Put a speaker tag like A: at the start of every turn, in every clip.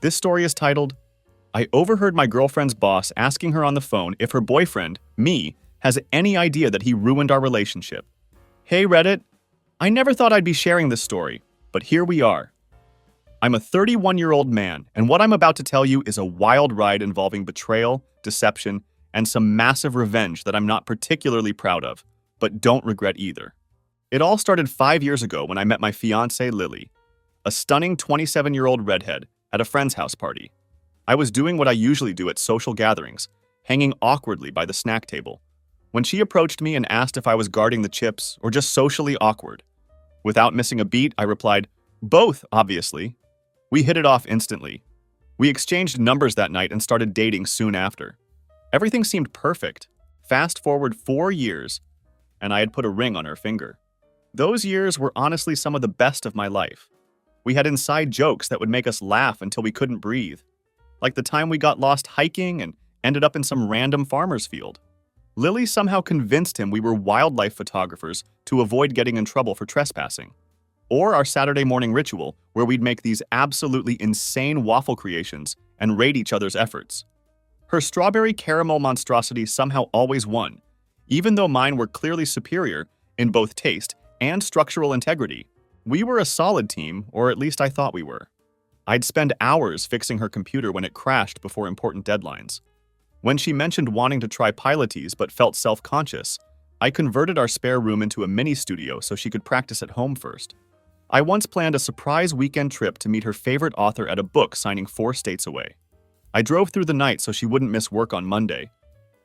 A: This story is titled, I overheard my girlfriend's boss asking her on the phone if her boyfriend, me, has any idea that he ruined our relationship. Hey Reddit, I never thought I'd be sharing this story, but here we are. I'm a 31-year-old man, and what I'm about to tell you is a wild ride involving betrayal, deception, and some massive revenge that I'm not particularly proud of, but don't regret either. It all started 5 years ago when I met my fiancée Lily, a stunning 27-year-old redhead, at a friend's house party. I was doing what I usually do at social gatherings, hanging awkwardly by the snack table, when she approached me and asked if I was guarding the chips or just socially awkward. Without missing a beat, I replied, "Both, obviously." We hit it off instantly. We exchanged numbers that night and started dating soon after. Everything seemed perfect. Fast forward 4 years, and I had put a ring on her finger. Those years were honestly some of the best of my life. We had inside jokes that would make us laugh until we couldn't breathe, like the time we got lost hiking and ended up in some random farmer's field. Lily somehow convinced him we were wildlife photographers to avoid getting in trouble for trespassing. Or our Saturday morning ritual, where we'd make these absolutely insane waffle creations and rate each other's efforts. Her strawberry caramel monstrosity somehow always won, even though mine were clearly superior in both taste and structural integrity. We were a solid team, or at least I thought we were. I'd spend hours fixing her computer when it crashed before important deadlines. When she mentioned wanting to try Pilates but felt self-conscious, I converted our spare room into a mini studio so she could practice at home first. I once planned a surprise weekend trip to meet her favorite author at a book signing 4 states away. I drove through the night so she wouldn't miss work on Monday.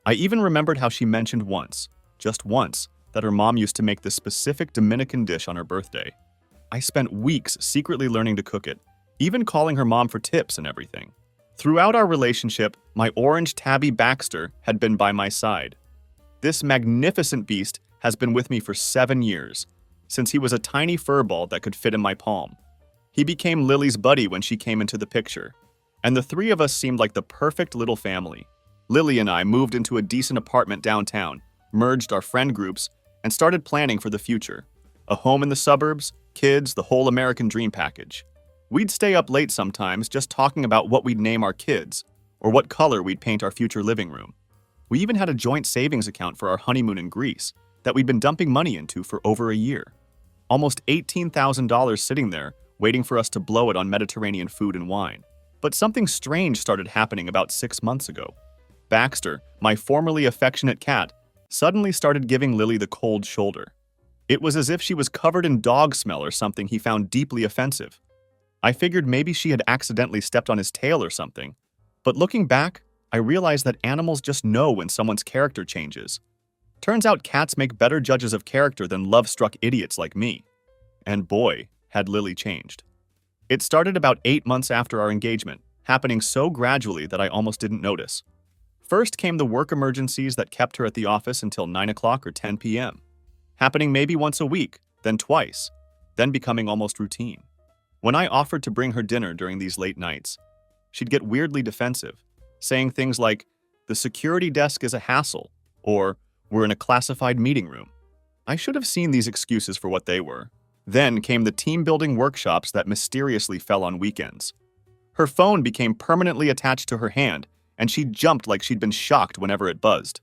A: I even remembered how she mentioned once, just once, that her mom used to make this specific Dominican dish on her birthday. I spent weeks secretly learning to cook it, even calling her mom for tips and everything. Throughout our relationship, my orange tabby Baxter had been by my side. This magnificent beast has been with me for 7 years, since he was a tiny furball that could fit in my palm. He became Lily's buddy when she came into the picture, and the 3 of us seemed like the perfect little family. Lily and I moved into a decent apartment downtown, merged our friend groups, and started planning for the future. A home in the suburbs, kids, the whole American dream package. We'd stay up late sometimes just talking about what we'd name our kids, or what color we'd paint our future living room. We even had a joint savings account for our honeymoon in Greece that we'd been dumping money into for over a year. Almost $18,000 sitting there, waiting for us to blow it on Mediterranean food and wine. But something strange started happening about 6 months ago. Baxter, my formerly affectionate cat, suddenly started giving Lily the cold shoulder. It was as if she was covered in dog smell or something he found deeply offensive. I figured maybe she had accidentally stepped on his tail or something. But looking back, I realized that animals just know when someone's character changes. Turns out cats make better judges of character than love-struck idiots like me. And boy, had Lily changed. It started about 8 months after our engagement, happening so gradually that I almost didn't notice. First came the work emergencies that kept her at the office until 9 o'clock or 10 p.m. Happening maybe once a week, then twice, then becoming almost routine. When I offered to bring her dinner during these late nights, she'd get weirdly defensive, saying things like, "The security desk is a hassle," or "We're in a classified meeting room." I should have seen these excuses for what they were. Then came the team-building workshops that mysteriously fell on weekends. Her phone became permanently attached to her hand, and she jumped like she'd been shocked whenever it buzzed.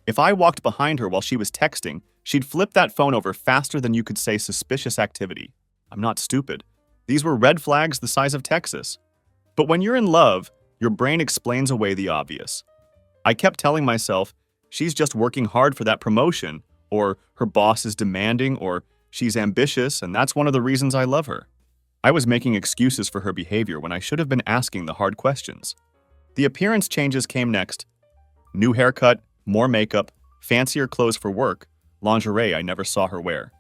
A: If I walked behind her while she was texting, she'd flip that phone over faster than you could say suspicious activity. I'm not stupid. These were red flags the size of Texas. But when you're in love, your brain explains away the obvious. I kept telling myself, she's just working hard for that promotion, or her boss is demanding, or she's ambitious, and that's one of the reasons I love her. I was making excuses for her behavior when I should have been asking the hard questions. The appearance changes came next. New haircut, more makeup, fancier clothes for work, lingerie I never saw her wear.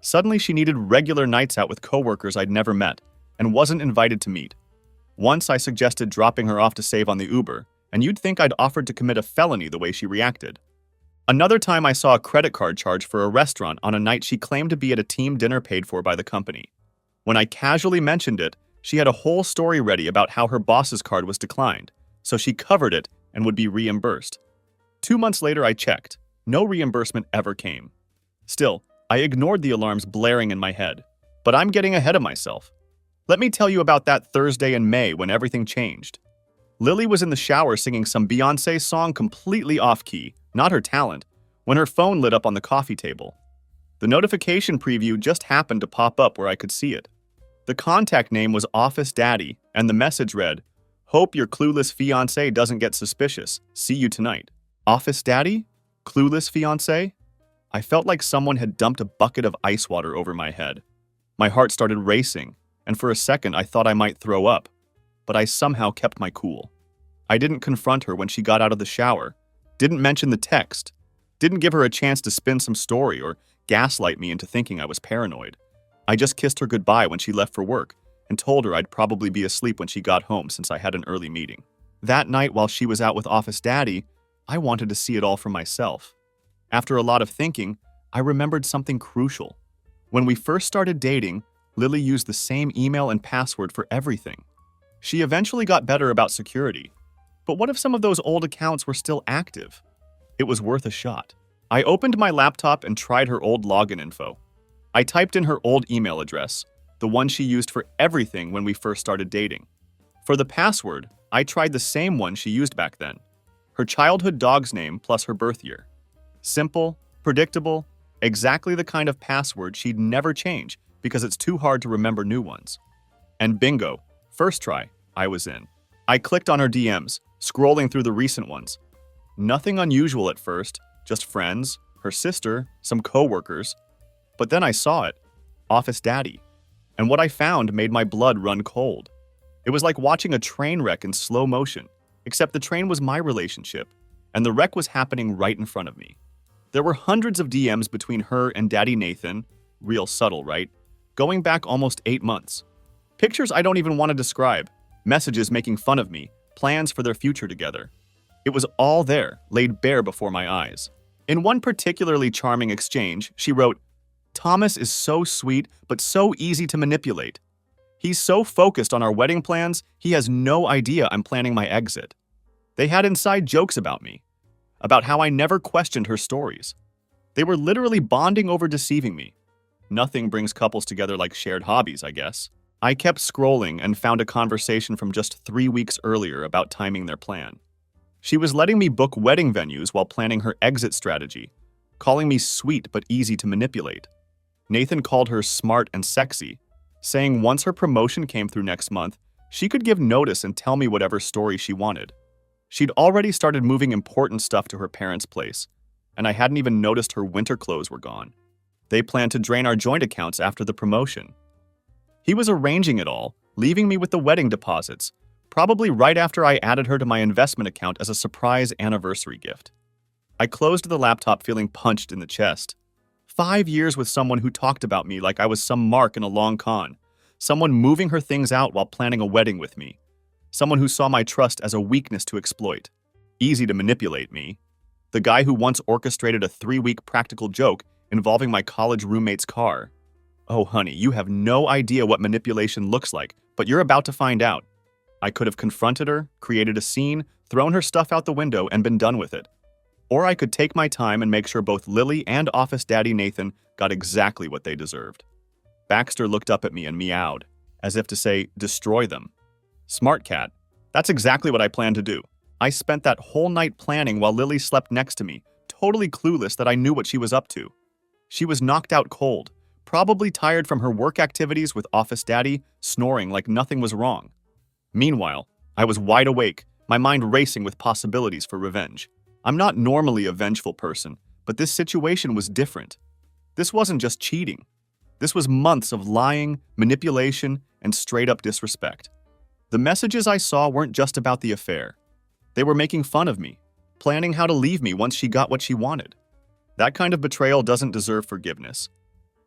A: Suddenly she needed regular nights out with coworkers I'd never met and wasn't invited to meet. Once I suggested dropping her off to save on the Uber, and you'd think I'd offered to commit a felony the way she reacted. Another time I saw a credit card charge for a restaurant on a night she claimed to be at a team dinner paid for by the company. When I casually mentioned it, she had a whole story ready about how her boss's card was declined, so she covered it and would be reimbursed. 2 months later I checked. No reimbursement ever came. Still, I ignored the alarms blaring in my head. But I'm getting ahead of myself. Let me tell you about that Thursday in May when everything changed. Lily was in the shower singing some Beyoncé song completely off-key, not her talent, when her phone lit up on the coffee table. The notification preview just happened to pop up where I could see it. The contact name was Office Daddy, and the message read, "Hope your clueless fiancé doesn't get suspicious. See you tonight." Office Daddy? Clueless fiancé? I felt like someone had dumped a bucket of ice water over my head. My heart started racing, and for a second I thought I might throw up, but I somehow kept my cool. I didn't confront her when she got out of the shower, didn't mention the text, didn't give her a chance to spin some story or gaslight me into thinking I was paranoid. I just kissed her goodbye when she left for work and told her I'd probably be asleep when she got home since I had an early meeting. That night while she was out with Office Daddy, I wanted to see it all for myself. After a lot of thinking, I remembered something crucial. When we first started dating, Lily used the same email and password for everything. She eventually got better about security. But what if some of those old accounts were still active? It was worth a shot. I opened my laptop and tried her old login info. I typed in her old email address, the one she used for everything when we first started dating. For the password, I tried the same one she used back then. Her childhood dog's name plus her birth year. Simple, predictable, exactly the kind of password she'd never change because it's too hard to remember new ones. And bingo, first try, I was in. I clicked on her DMs, scrolling through the recent ones. Nothing unusual at first, just friends, her sister, some coworkers. But then I saw it, Office Daddy. And what I found made my blood run cold. It was like watching a train wreck in slow motion, except the train was my relationship, and the wreck was happening right in front of me. There were hundreds of DMs between her and Daddy Nathan, real subtle, right? Going back almost 8 months. Pictures I don't even want to describe, messages making fun of me, plans for their future together. It was all there, laid bare before my eyes. In one particularly charming exchange, she wrote, "Thomas is so sweet, but so easy to manipulate. He's so focused on our wedding plans, he has no idea I'm planning my exit." They had inside jokes about me, about how I never questioned her stories. They were literally bonding over deceiving me. Nothing brings couples together like shared hobbies, I guess. I kept scrolling and found a conversation from just 3 weeks earlier about timing their plan. She was letting me book wedding venues while planning her exit strategy, calling me sweet but easy to manipulate. Nathan called her smart and sexy, saying once her promotion came through next month, she could give notice and tell me whatever story she wanted. She'd already started moving important stuff to her parents' place, and I hadn't even noticed her winter clothes were gone. They planned to drain our joint accounts after the promotion. He was arranging it all, leaving me with the wedding deposits, probably right after I added her to my investment account as a surprise anniversary gift. I closed the laptop feeling punched in the chest. 5 years with someone who talked about me like I was some mark in a long con, someone moving her things out while planning a wedding with me, someone who saw my trust as a weakness to exploit, easy to manipulate me, the guy who once orchestrated a 3-week practical joke involving my college roommate's car. Oh honey, you have no idea what manipulation looks like, but you're about to find out. I could have confronted her, created a scene, thrown her stuff out the window, and been done with it. Or I could take my time and make sure both Lily and Office Daddy Nathan got exactly what they deserved. Baxter looked up at me and meowed, as if to say, destroy them. Smart cat. That's exactly what I planned to do. I spent that whole night planning while Lily slept next to me, totally clueless that I knew what she was up to. She was knocked out cold, probably tired from her work activities with Office Daddy, snoring like nothing was wrong. Meanwhile, I was wide awake, my mind racing with possibilities for revenge. I'm not normally a vengeful person, but this situation was different. This wasn't just cheating. This was months of lying, manipulation, and straight-up disrespect. The messages I saw weren't just about the affair. They were making fun of me, planning how to leave me once she got what she wanted. That kind of betrayal doesn't deserve forgiveness.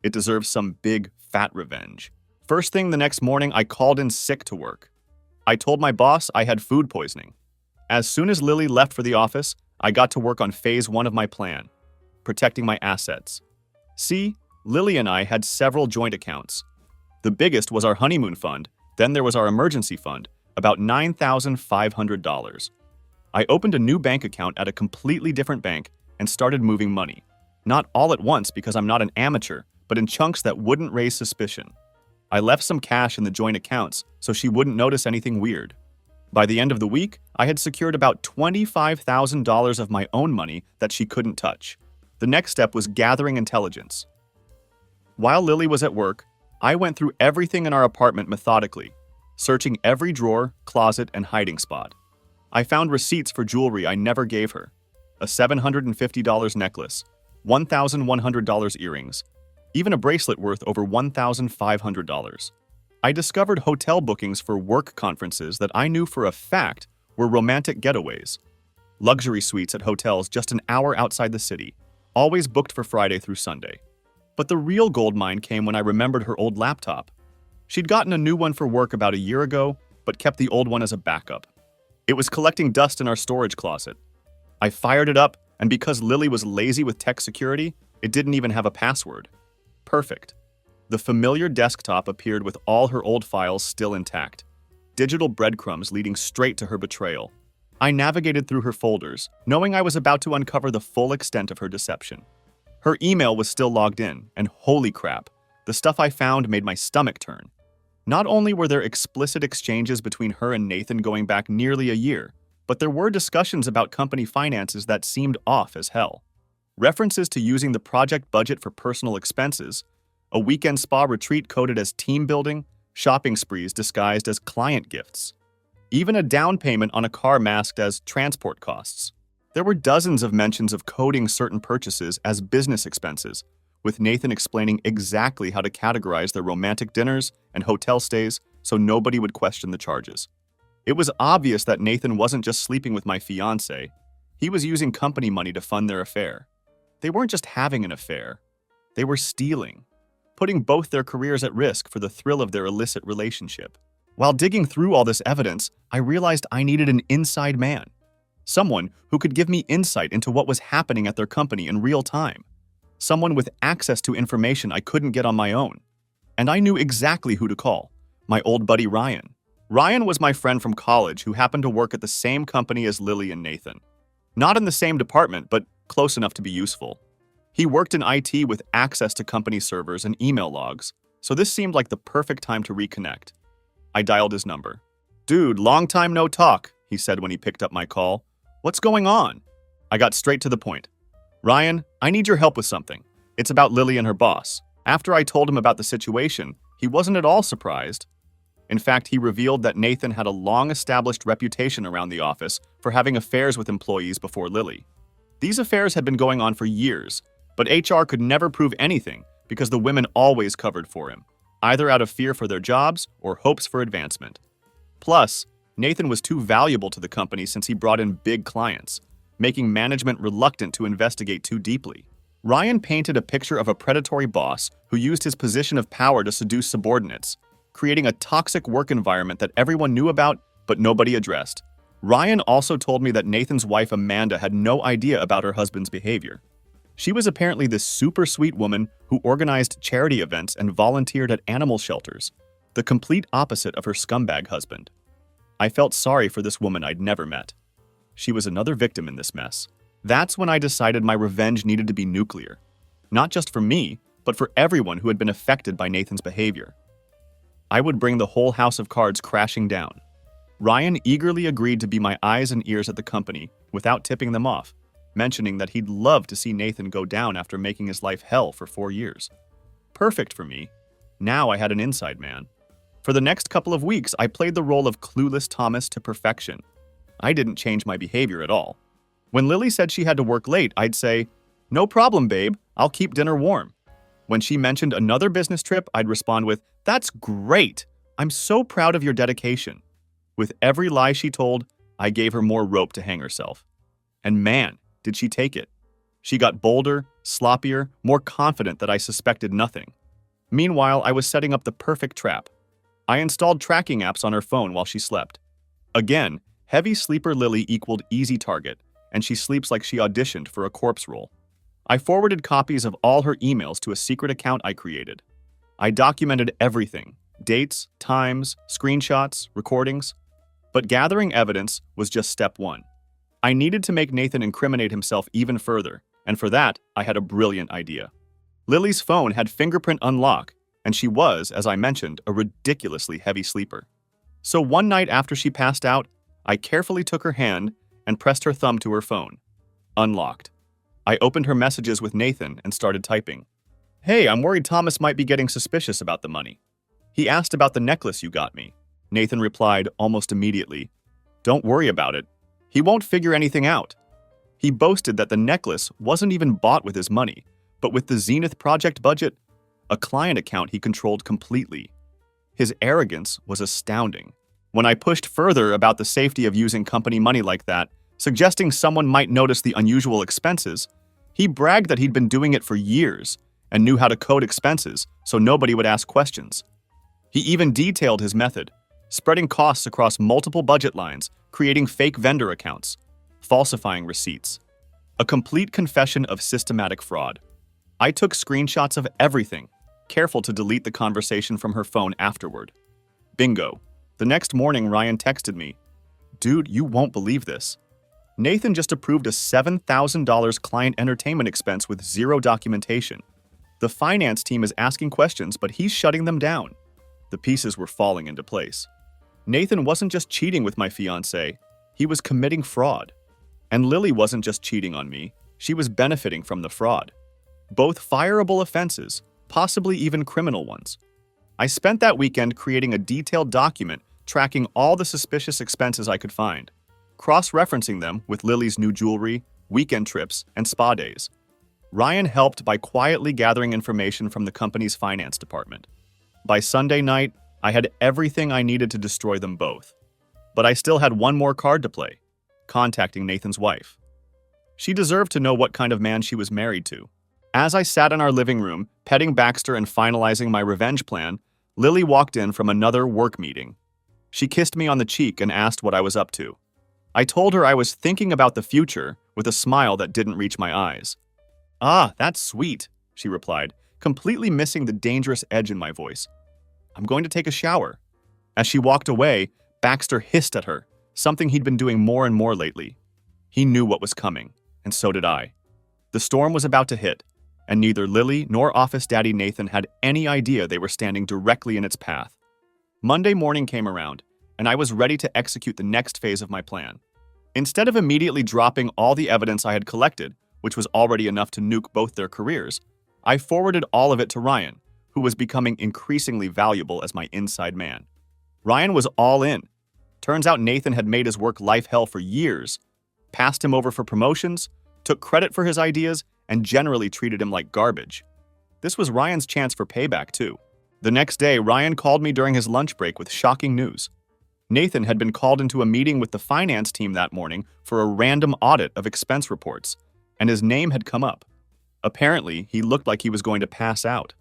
A: It deserves some big, fat revenge. First thing the next morning, I called in sick to work. I told my boss I had food poisoning. As soon as Lily left for the office, I got to work on phase 1 of my plan, protecting my assets. See, Lily and I had several joint accounts. The biggest was our honeymoon fund, then there was our emergency fund, about $9,500. I opened a new bank account at a completely different bank and started moving money. Not all at once because I'm not an amateur, but in chunks that wouldn't raise suspicion. I left some cash in the joint accounts so she wouldn't notice anything weird. By the end of the week, I had secured about $25,000 of my own money that she couldn't touch. The next step was gathering intelligence. While Lily was at work, I went through everything in our apartment methodically, searching every drawer, closet, and hiding spot. I found receipts for jewelry I never gave her. A $750 necklace, $1,100 earrings, even a bracelet worth over $1,500. I discovered hotel bookings for work conferences that I knew for a fact were romantic getaways. Luxury suites at hotels just an hour outside the city, always booked for Friday through Sunday. But the real goldmine came when I remembered her old laptop. She'd gotten a new one for work about a year ago, but kept the old one as a backup. It was collecting dust in our storage closet. I fired it up, and because Lily was lazy with tech security, it didn't even have a password. Perfect. The familiar desktop appeared with all her old files still intact. Digital breadcrumbs leading straight to her betrayal. I navigated through her folders, knowing I was about to uncover the full extent of her deception. Her email was still logged in, and holy crap, the stuff I found made my stomach turn. Not only were there explicit exchanges between her and Nathan going back nearly a year, but there were discussions about company finances that seemed off as hell. References to using the project budget for personal expenses, a weekend spa retreat coded as team building, shopping sprees disguised as client gifts. Even a down payment on a car masked as transport costs. There were dozens of mentions of coding certain purchases as business expenses, with Nathan explaining exactly how to categorize their romantic dinners and hotel stays so nobody would question the charges. It was obvious that Nathan wasn't just sleeping with my fiancé. He was using company money to fund their affair. They weren't just having an affair. They were stealing, putting both their careers at risk for the thrill of their illicit relationship. While digging through all this evidence, I realized I needed an inside man. Someone who could give me insight into what was happening at their company in real time. Someone with access to information I couldn't get on my own. And I knew exactly who to call. My old buddy Ryan. Ryan was my friend from college who happened to work at the same company as Lily and Nathan. Not in the same department, but close enough to be useful. He worked in IT with access to company servers and email logs, so this seemed like the perfect time to reconnect. I dialed his number. "Dude, long time no talk," he said when he picked up my call. "What's going on?" I got straight to the point. "Ryan, I need your help with something. It's about Lily and her boss." After I told him about the situation, he wasn't at all surprised. In fact, he revealed that Nathan had a long-established reputation around the office for having affairs with employees before Lily. These affairs had been going on for years, but HR could never prove anything because the women always covered for him, either out of fear for their jobs or hopes for advancement. Plus, Nathan was too valuable to the company since he brought in big clients, making management reluctant to investigate too deeply. Ryan painted a picture of a predatory boss who used his position of power to seduce subordinates, creating a toxic work environment that everyone knew about but nobody addressed. Ryan also told me that Nathan's wife Amanda had no idea about her husband's behavior. She was apparently this super sweet woman who organized charity events and volunteered at animal shelters, the complete opposite of her scumbag husband. I felt sorry for this woman I'd never met. She was another victim in this mess. That's when I decided my revenge needed to be nuclear. Not just for me, but for everyone who had been affected by Nathan's behavior. I would bring the whole house of cards crashing down. Ryan eagerly agreed to be my eyes and ears at the company without tipping them off, mentioning that he'd love to see Nathan go down after making his life hell for 4 years. Perfect for me. Now I had an inside man. For the next couple of weeks, I played the role of clueless Thomas to perfection. I didn't change my behavior at all. When Lily said she had to work late, I'd say, "No problem, babe. I'll keep dinner warm." When she mentioned another business trip, I'd respond with, "That's great. I'm so proud of your dedication." With every lie she told, I gave her more rope to hang herself. And man, did she take it. She got bolder, sloppier, more confident that I suspected nothing. Meanwhile, I was setting up the perfect trap. I installed tracking apps on her phone while she slept. Again, heavy sleeper Lily equaled easy target, and she sleeps like she auditioned for a corpse role. I forwarded copies of all her emails to a secret account I created. I documented everything: dates, times, screenshots, recordings. But gathering evidence was just step one. I needed to make Nathan incriminate himself even further, and for that, I had a brilliant idea. Lily's phone had fingerprint unlock, and she was, as I mentioned, a ridiculously heavy sleeper. So one night after she passed out, I carefully took her hand and pressed her thumb to her phone. Unlocked. I opened her messages with Nathan and started typing. "Hey, I'm worried Thomas might be getting suspicious about the money. He asked about the necklace you got me." Nathan replied almost immediately, "Don't worry about it. He won't figure anything out." He boasted that the necklace wasn't even bought with his money, but with the Zenith Project budget, a client account he controlled completely. His arrogance was astounding. When I pushed further about the safety of using company money like that, suggesting someone might notice the unusual expenses, he bragged that he'd been doing it for years and knew how to code expenses so nobody would ask questions. He even detailed his method, spreading costs across multiple budget lines, creating fake vendor accounts, falsifying receipts. A complete confession of systematic fraud. I took screenshots of everything, careful to delete the conversation from her phone afterward. Bingo. The next morning, Ryan texted me, "Dude, you won't believe this. Nathan just approved a $7,000 client entertainment expense with zero documentation. The finance team is asking questions, but he's shutting them down." The pieces were falling into place. Nathan wasn't just cheating with my fiancée, he was committing fraud. And Lily wasn't just cheating on me, she was benefiting from the fraud. Both fireable offenses, possibly even criminal ones. I spent that weekend creating a detailed document tracking all the suspicious expenses I could find, cross-referencing them with Lily's new jewelry, weekend trips, and spa days. Ryan helped by quietly gathering information from the company's finance department. By Sunday night, I had everything I needed to destroy them both. But I still had one more card to play, contacting Nathan's wife. She deserved to know what kind of man she was married to. As I sat in our living room, petting Baxter and finalizing my revenge plan, Lily walked in from another work meeting. She kissed me on the cheek and asked what I was up to. I told her I was thinking about the future with a smile that didn't reach my eyes. "Ah, that's sweet," she replied, completely missing the dangerous edge in my voice. "I'm going to take a shower." As she walked away, Baxter hissed at her, something he'd been doing more and more lately. He knew what was coming, and so did I. The storm was about to hit, and neither Lily nor Office Daddy Nathan had any idea they were standing directly in its path. Monday morning came around, and I was ready to execute the next phase of my plan. Instead of immediately dropping all the evidence I had collected, which was already enough to nuke both their careers, I forwarded all of it to Ryan, who was becoming increasingly valuable as my inside man. Ryan was all in. Turns out Nathan had made his work life hell for years, passed him over for promotions, took credit for his ideas, and generally treated him like garbage. This was Ryan's chance for payback, too. The next day, Ryan called me during his lunch break with shocking news. Nathan had been called into a meeting with the finance team that morning for a random audit of expense reports, and his name had come up. Apparently, he looked like he was going to pass out.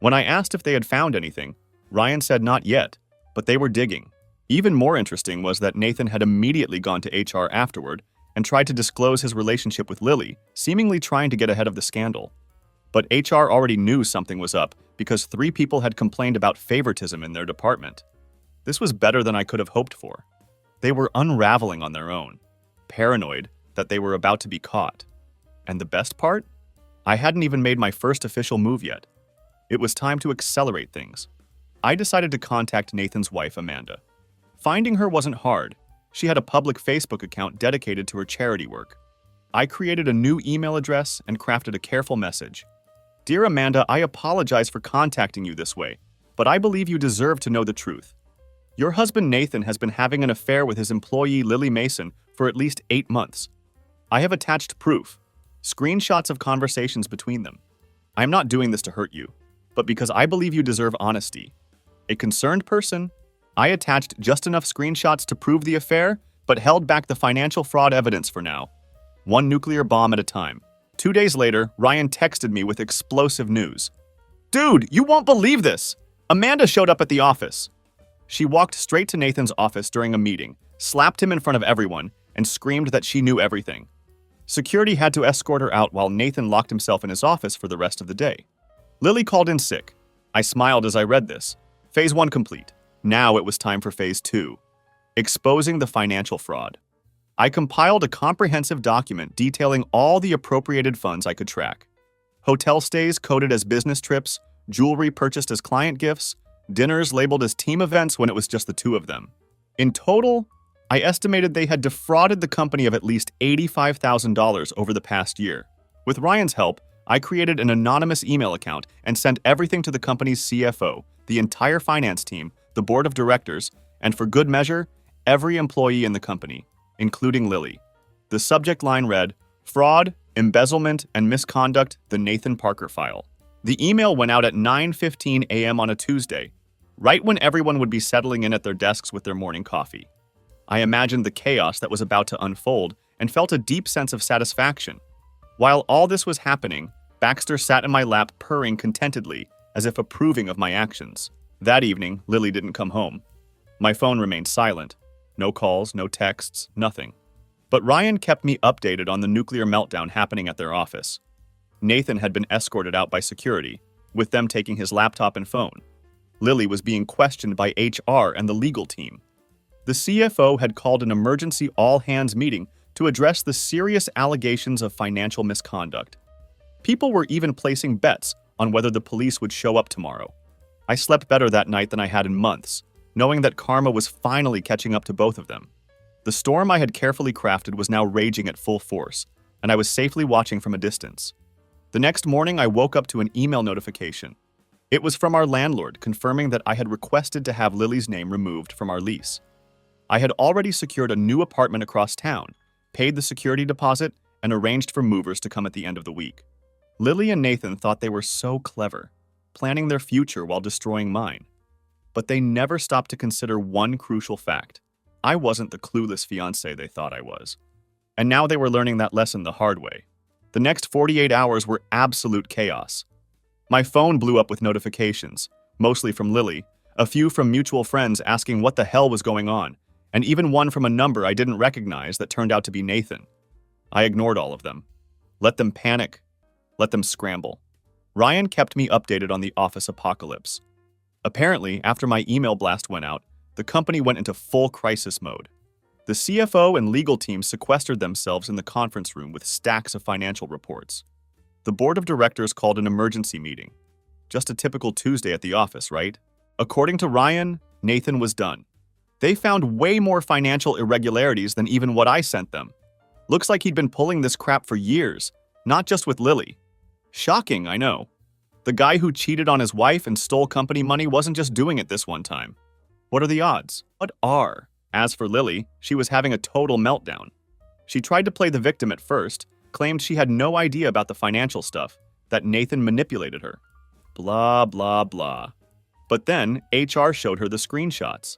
A: When I asked if they had found anything, Ryan said not yet, but they were digging. Even more interesting was that Nathan had immediately gone to HR afterward and tried to disclose his relationship with Lily, seemingly trying to get ahead of the scandal. But HR already knew something was up because 3 people had complained about favoritism in their department. This was better than I could have hoped for. They were unraveling on their own, paranoid that they were about to be caught. And the best part? I hadn't even made my first official move yet. It was time to accelerate things. I decided to contact Nathan's wife, Amanda. Finding her wasn't hard. She had a public Facebook account dedicated to her charity work. I created a new email address and crafted a careful message. "Dear Amanda, I apologize for contacting you this way, but I believe you deserve to know the truth. Your husband Nathan has been having an affair with his employee Lily Mason for at least 8 months. I have attached proof, screenshots of conversations between them. I am not doing this to hurt you, but because I believe you deserve honesty. A concerned person, I attached just enough screenshots to prove the affair, but held back the financial fraud evidence for now. One nuclear bomb at a time." 2 days later, Ryan texted me with explosive news. "Dude, you won't believe this! Amanda showed up at the office." She walked straight to Nathan's office during a meeting, slapped him in front of everyone, and screamed that she knew everything. Security had to escort her out while Nathan locked himself in his office for the rest of the day. Lily called in sick. I smiled as I read this. Phase 1 complete. Now it was time for Phase 2. Exposing the financial fraud. I compiled a comprehensive document detailing all the appropriated funds I could track. Hotel stays coded as business trips, jewelry purchased as client gifts, dinners labeled as team events when it was just the two of them. In total, I estimated they had defrauded the company of at least $85,000 over the past year. With Ryan's help, I created an anonymous email account and sent everything to the company's CFO, the entire finance team, the board of directors, and for good measure, every employee in the company, including Lily. The subject line read, "Fraud, Embezzlement, and Misconduct, the Nathan Parker File." The email went out at 9:15 a.m. on a Tuesday, right when everyone would be settling in at their desks with their morning coffee. I imagined the chaos that was about to unfold and felt a deep sense of satisfaction. While all this was happening, Baxter sat in my lap purring contentedly, as if approving of my actions. That evening, Lily didn't come home. My phone remained silent. No calls, no texts, nothing. But Ryan kept me updated on the nuclear meltdown happening at their office. Nathan had been escorted out by security, with them taking his laptop and phone. Lily was being questioned by HR and the legal team. The CFO had called an emergency all-hands meeting to address the serious allegations of financial misconduct. People were even placing bets on whether the police would show up tomorrow. I slept better that night than I had in months, knowing that karma was finally catching up to both of them. The storm I had carefully crafted was now raging at full force, and I was safely watching from a distance. The next morning, I woke up to an email notification. It was from our landlord confirming that I had requested to have Lily's name removed from our lease. I had already secured a new apartment across town, paid the security deposit, and arranged for movers to come at the end of the week. Lily and Nathan thought they were so clever, planning their future while destroying mine. But they never stopped to consider one crucial fact. I wasn't the clueless fiancé they thought I was. And now they were learning that lesson the hard way. The next 48 hours were absolute chaos. My phone blew up with notifications, mostly from Lily, a few from mutual friends asking what the hell was going on, and even one from a number I didn't recognize that turned out to be Nathan. I ignored all of them. Let them panic. Let them scramble. Ryan kept me updated on the office apocalypse. Apparently, after my email blast went out, the company went into full crisis mode. The CFO and legal team sequestered themselves in the conference room with stacks of financial reports. The board of directors called an emergency meeting. Just a typical Tuesday at the office, right? According to Ryan, Nathan was done. They found way more financial irregularities than even what I sent them. Looks like he'd been pulling this crap for years, not just with Lily. Shocking, I know. The guy who cheated on his wife and stole company money wasn't just doing it this one time. What are the odds? What are? As for Lily, she was having a total meltdown. She tried to play the victim at first, claimed she had no idea about the financial stuff, that Nathan manipulated her. Blah, blah, blah. But then, HR showed her the screenshots.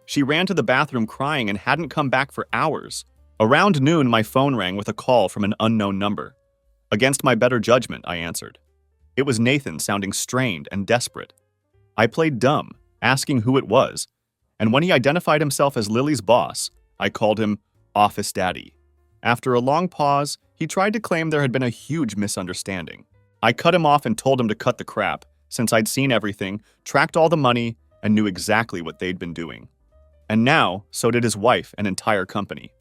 A: She ran to the bathroom crying and hadn't come back for hours. Around noon, my phone rang with a call from an unknown number. Against my better judgment, I answered. It was Nathan sounding strained and desperate. I played dumb, asking who it was, and when he identified himself as Lily's boss, I called him Office Daddy. After a long pause, he tried to claim there had been a huge misunderstanding. I cut him off and told him to cut the crap, since I'd seen everything, tracked all the money, and knew exactly what they'd been doing. And now, so did his wife and entire company.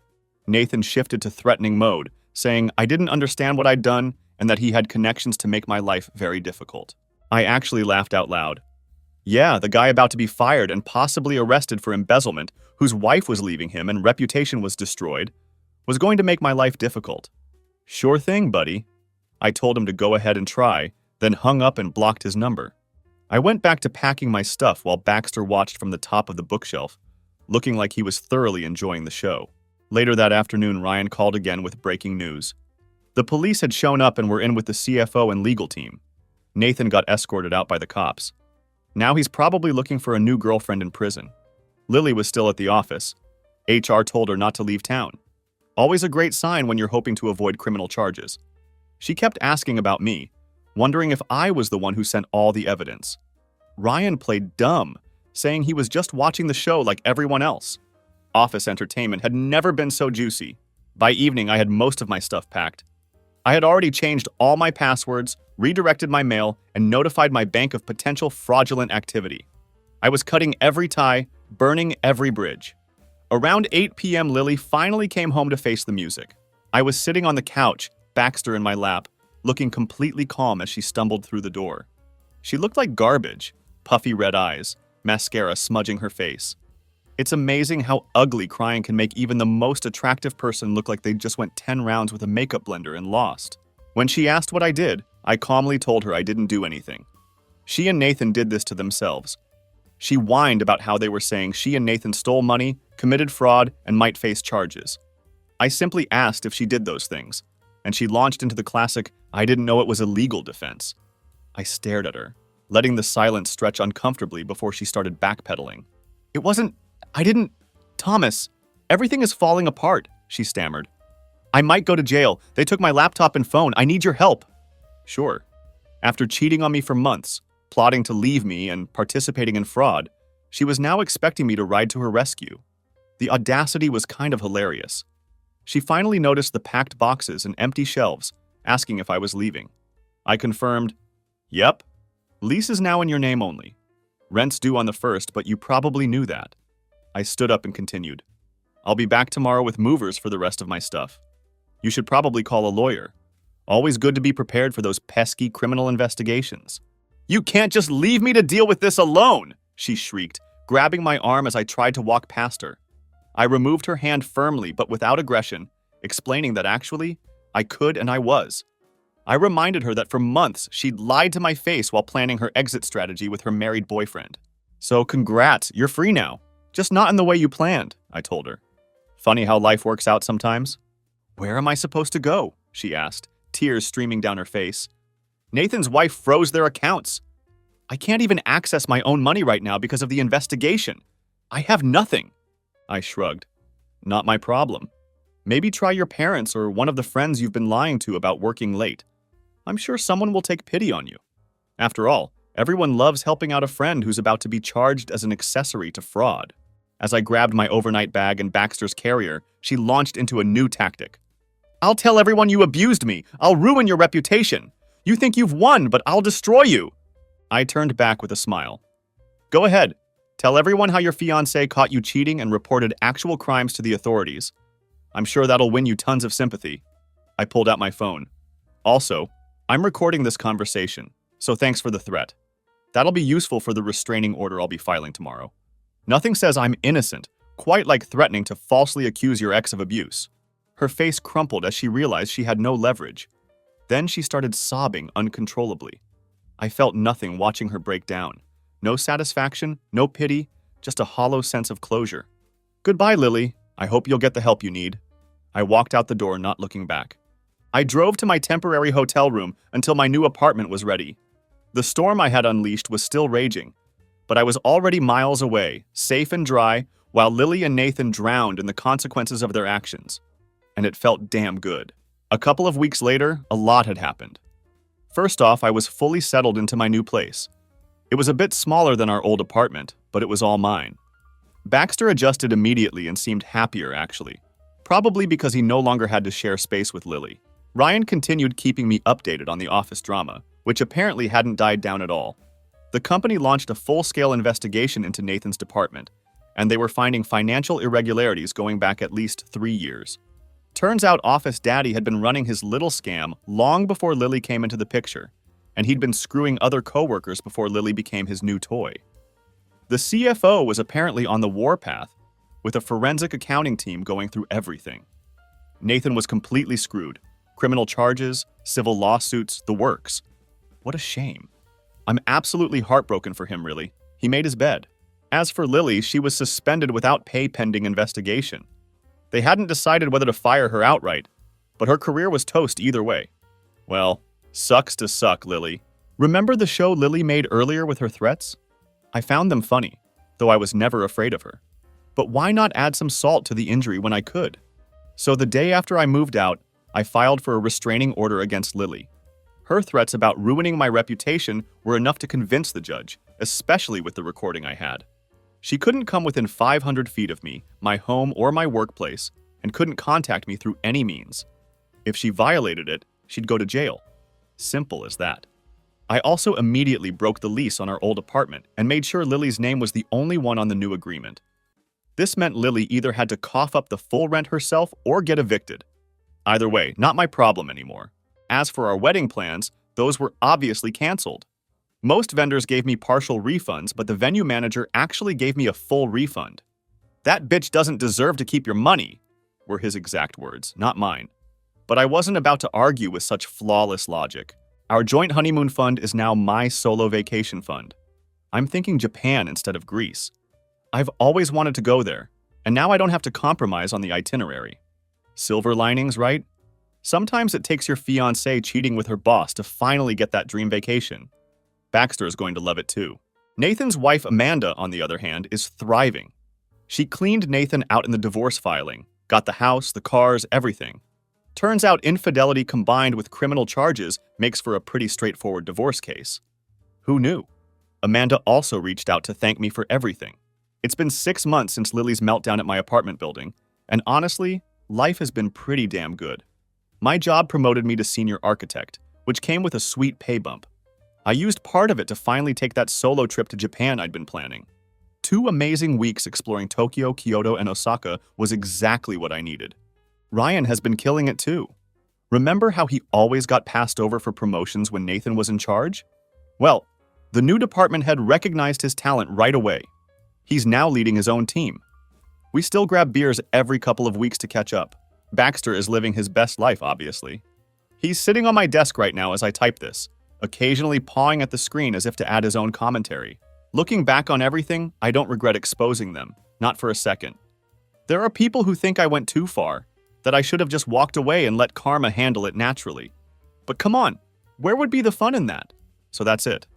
A: Nathan shifted to threatening mode, saying I didn't understand what I'd done and that he had connections to make my life very difficult. I actually laughed out loud. Yeah, the guy about to be fired and possibly arrested for embezzlement, whose wife was leaving him and reputation was destroyed, was going to make my life difficult. Sure thing, buddy. I told him to go ahead and try, then hung up and blocked his number. I went back to packing my stuff while Baxter watched from the top of the bookshelf, looking like he was thoroughly enjoying the show. Later that afternoon, Ryan called again with breaking news. The police had shown up and were in with the CFO and legal team. Nathan got escorted out by the cops. Now he's probably looking for a new girlfriend in prison. Lily was still at the office. HR told her not to leave town. Always a great sign when you're hoping to avoid criminal charges. She kept asking about me, wondering if I was the one who sent all the evidence. Ryan played dumb, saying he was just watching the show like everyone else. Office entertainment had never been so juicy. By evening, I had most of my stuff packed. I had already changed all my passwords, redirected my mail, and notified my bank of potential fraudulent activity. I was cutting every tie, burning every bridge. Around 8 p.m., Lily finally came home to face the music. I was sitting on the couch, Baxter in my lap, looking completely calm as she stumbled through the door. She looked like garbage, puffy red eyes, mascara smudging her face. It's amazing how ugly crying can make even the most attractive person look like they just went 10 rounds with a makeup blender and lost. When she asked what I did, I calmly told her I didn't do anything. She and Nathan did this to themselves. She whined about how they were saying she and Nathan stole money, committed fraud, and might face charges. I simply asked if she did those things, and she launched into the classic, "I didn't know it was illegal" defense. I stared at her, letting the silence stretch uncomfortably before she started backpedaling. I didn't, Thomas, everything is falling apart," she stammered. "I might go to jail. They took my laptop and phone. I need your help." Sure. After cheating on me for months, plotting to leave me, and participating in fraud, she was now expecting me to ride to her rescue. The audacity was kind of hilarious. She finally noticed the packed boxes and empty shelves, asking if I was leaving. I confirmed, "Yep. Lease is now in your name only. Rent's due on the 1st, but you probably knew that." I stood up and continued, "I'll be back tomorrow with movers for the rest of my stuff. You should probably call a lawyer. Always good to be prepared for those pesky criminal investigations." "You can't just leave me to deal with this alone!" she shrieked, grabbing my arm as I tried to walk past her. I removed her hand firmly but without aggression, explaining that actually, I could and I was. I reminded her that for months she'd lied to my face while planning her exit strategy with her married boyfriend. "So congrats, you're free now. Just not in the way you planned," I told her. Funny how life works out sometimes. "Where am I supposed to go?" she asked, tears streaming down her face. "Nathan's wife froze their accounts. I can't even access my own money right now because of the investigation. I have nothing." I shrugged. "Not my problem. Maybe try your parents or one of the friends you've been lying to about working late. I'm sure someone will take pity on you. After all, everyone loves helping out a friend who's about to be charged as an accessory to fraud." As I grabbed my overnight bag and Baxter's carrier, she launched into a new tactic. "I'll tell everyone you abused me. I'll ruin your reputation. You think you've won, but I'll destroy you." I turned back with a smile. "Go ahead. Tell everyone how your fiancé caught you cheating and reported actual crimes to the authorities. I'm sure that'll win you tons of sympathy." I pulled out my phone. "Also, I'm recording this conversation, so thanks for the threat. That'll be useful for the restraining order I'll be filing tomorrow. Nothing says I'm innocent, quite like threatening to falsely accuse your ex of abuse." Her face crumpled as she realized she had no leverage. Then she started sobbing uncontrollably. I felt nothing watching her break down. No satisfaction, no pity, just a hollow sense of closure. "Goodbye, Lily. I hope you'll get the help you need." I walked out the door, not looking back. I drove to my temporary hotel room until my new apartment was ready. The storm I had unleashed was still raging, but I was already miles away, safe and dry, while Lily and Nathan drowned in the consequences of their actions. And it felt damn good. A couple of weeks later, a lot had happened. First off, I was fully settled into my new place. It was a bit smaller than our old apartment, but it was all mine. Baxter adjusted immediately and seemed happier, actually. Probably because he no longer had to share space with Lily. Ryan continued keeping me updated on the office drama, which apparently hadn't died down at all. The company launched a full-scale investigation into Nathan's department, and they were finding financial irregularities going back at least 3 years. Turns out Office Daddy had been running his little scam long before Lily came into the picture, and he'd been screwing other coworkers before Lily became his new toy. The CFO was apparently on the warpath, with a forensic accounting team going through everything. Nathan was completely screwed. Criminal charges, civil lawsuits, the works. What a shame. I'm absolutely heartbroken for him, really. He made his bed. As for Lily, she was suspended without pay pending investigation. They hadn't decided whether to fire her outright, but her career was toast either way. Well, sucks to suck, Lily. Remember the show Lily made earlier with her threats? I found them funny, though I was never afraid of her. But why not add some salt to the injury when I could? So the day after I moved out, I filed for a restraining order against Lily. Her threats about ruining my reputation were enough to convince the judge, especially with the recording I had. She couldn't come within 500 feet of me, my home or my workplace, and couldn't contact me through any means. If she violated it, she'd go to jail. Simple as that. I also immediately broke the lease on our old apartment and made sure Lily's name was the only one on the new agreement. This meant Lily either had to cough up the full rent herself or get evicted. Either way, not my problem anymore. As for our wedding plans, those were obviously canceled. Most vendors gave me partial refunds, but the venue manager actually gave me a full refund. "That bitch doesn't deserve to keep your money," were his exact words, not mine. But I wasn't about to argue with such flawless logic. Our joint honeymoon fund is now my solo vacation fund. I'm thinking Japan instead of Greece. I've always wanted to go there, and now I don't have to compromise on the itinerary. Silver linings, right? Sometimes it takes your fiancée cheating with her boss to finally get that dream vacation. Baxter is going to love it too. Nathan's wife Amanda, on the other hand, is thriving. She cleaned Nathan out in the divorce filing, got the house, the cars, everything. Turns out infidelity combined with criminal charges makes for a pretty straightforward divorce case. Who knew? Amanda also reached out to thank me for everything. It's been 6 months since Lily's meltdown at my apartment building, and honestly, life has been pretty damn good. My job promoted me to senior architect, which came with a sweet pay bump. I used part of it to finally take that solo trip to Japan I'd been planning. 2 amazing weeks exploring Tokyo, Kyoto, and Osaka was exactly what I needed. Ryan has been killing it too. Remember how he always got passed over for promotions when Nathan was in charge? Well, the new department head recognized his talent right away. He's now leading his own team. We still grab beers every couple of weeks to catch up. Baxter is living his best life, obviously. He's sitting on my desk right now as I type this, occasionally pawing at the screen as if to add his own commentary. Looking back on everything, I don't regret exposing them, not for a second. There are people who think I went too far, that I should have just walked away and let karma handle it naturally. But come on, where would be the fun in that? So that's it.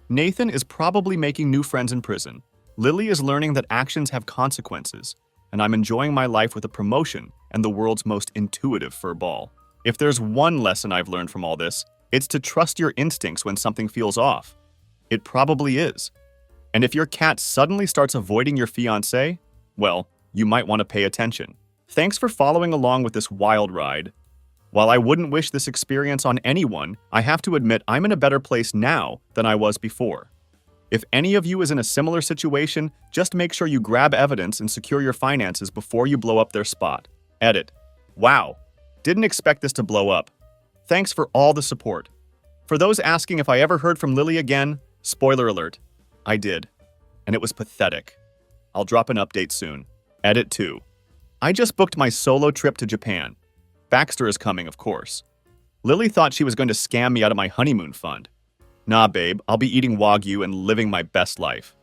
A: Nathan is probably making new friends in prison. Lily is learning that actions have consequences, and I'm enjoying my life with a promotion and the world's most intuitive furball. If there's one lesson I've learned from all this, it's to trust your instincts when something feels off. It probably is. And if your cat suddenly starts avoiding your fiancé, well, you might want to pay attention. Thanks for following along with this wild ride. While I wouldn't wish this experience on anyone, I have to admit I'm in a better place now than I was before. If any of you is in a similar situation, just make sure you grab evidence and secure your finances before you blow up their spot. Edit. Wow. Didn't expect this to blow up. Thanks for all the support. For those asking if I ever heard from Lily again, spoiler alert, I did. And it was pathetic. I'll drop an update soon. Edit 2. I just booked my solo trip to Japan. Baxter is coming, of course. Lily thought she was going to scam me out of my honeymoon fund. Nah, babe, I'll be eating Wagyu and living my best life.